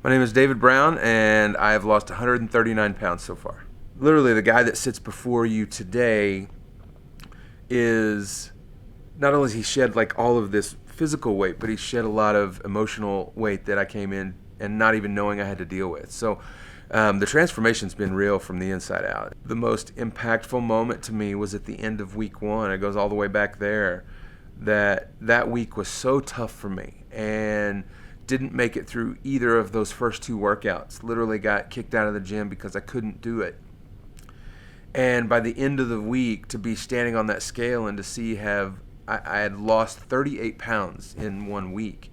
My name is David Brown, and I have lost 139 pounds so far. Literally, the guy that sits before you today is not only has he shed like all of this physical weight, but he shed a lot of emotional weight that I came in and not even knowing I had to deal with. So the transformation's been real from the inside out. The most impactful moment to me was at the end of week one. It goes all the way back there. That week was so tough for me, and didn't make it through either of those first two workouts. Literally got kicked out of the gym because I couldn't do it. And by the end of the week, to be standing on that scale and to see I had lost 38 pounds in 1 week.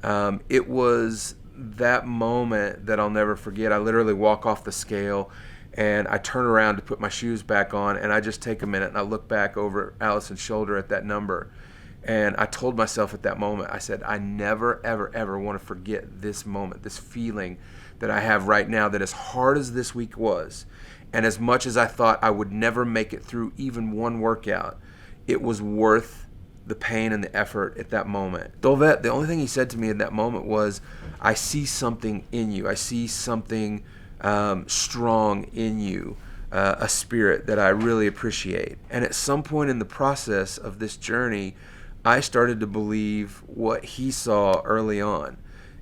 It was that moment that I'll never forget. I literally walk off the scale and I turn around to put my shoes back on, and I just take a minute and I look back over Allison's shoulder at that number. And I told myself at that moment, I said, I never, ever, ever want to forget this moment, this feeling that I have right now, that as hard as this week was, and as much as I thought I would never make it through even one workout, it was worth the pain and the effort at that moment. Dolvet, the only thing he said to me in that moment was, I see something in you. I see something strong in you, a spirit that I really appreciate. And at some point in the process of this journey, I started to believe what he saw early on.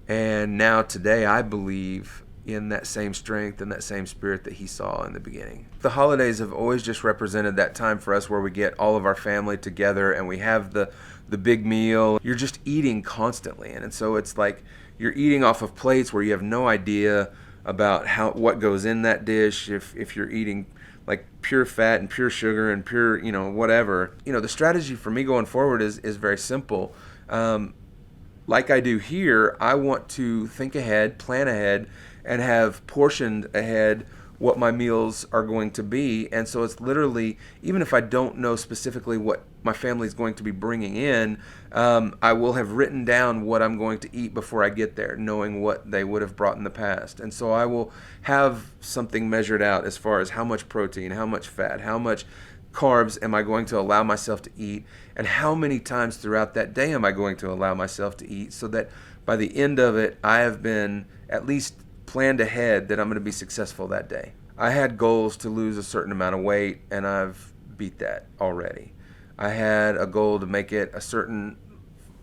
And now today I believe in that same strength and that same spirit that he saw in the beginning. The holidays have always just represented that time for us where we get all of our family together and we have the big meal. You're just eating constantly. And so it's like you're eating off of plates where you have no idea about what goes in that dish, if you're eating like pure fat and pure sugar and pure, whatever. The strategy for me going forward is very simple. Like I do here, I want to think ahead, plan ahead, and have portioned ahead what my meals are going to be. And so it's literally, even if I don't know specifically what my family is going to be bringing in, I will have written down what I'm going to eat before I get there, knowing what they would have brought in the past. And so I will have something measured out as far as how much protein, how much fat, how much carbs am I going to allow myself to eat, and how many times throughout that day am I going to allow myself to eat, so that by the end of it, I have been at least planned ahead that I'm going to be successful that day. I had goals to lose a certain amount of weight, and I've beat that already. I had a goal to make it a certain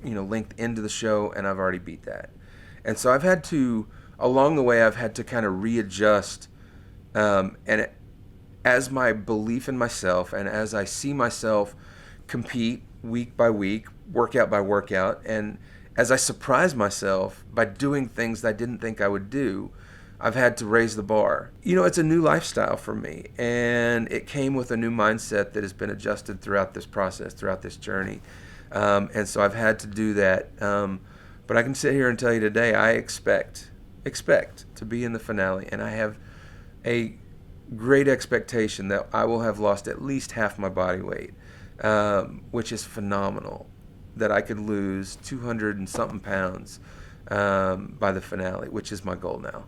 length into the show, and I've already beat that. And so along the way, I've had to kind of readjust, as my belief in myself and as I see myself compete week by week, workout by workout, and as I surprise myself by doing things that I didn't think I would do, I've had to raise the bar. It's a new lifestyle for me, and it came with a new mindset that has been adjusted throughout this process, throughout this journey. And so I've had to do that. But I can sit here and tell you today, I expect to be in the finale, and I have a great expectation that I will have lost at least half my body weight, which is phenomenal, that I could lose 200 and something pounds by the finale, which is my goal now.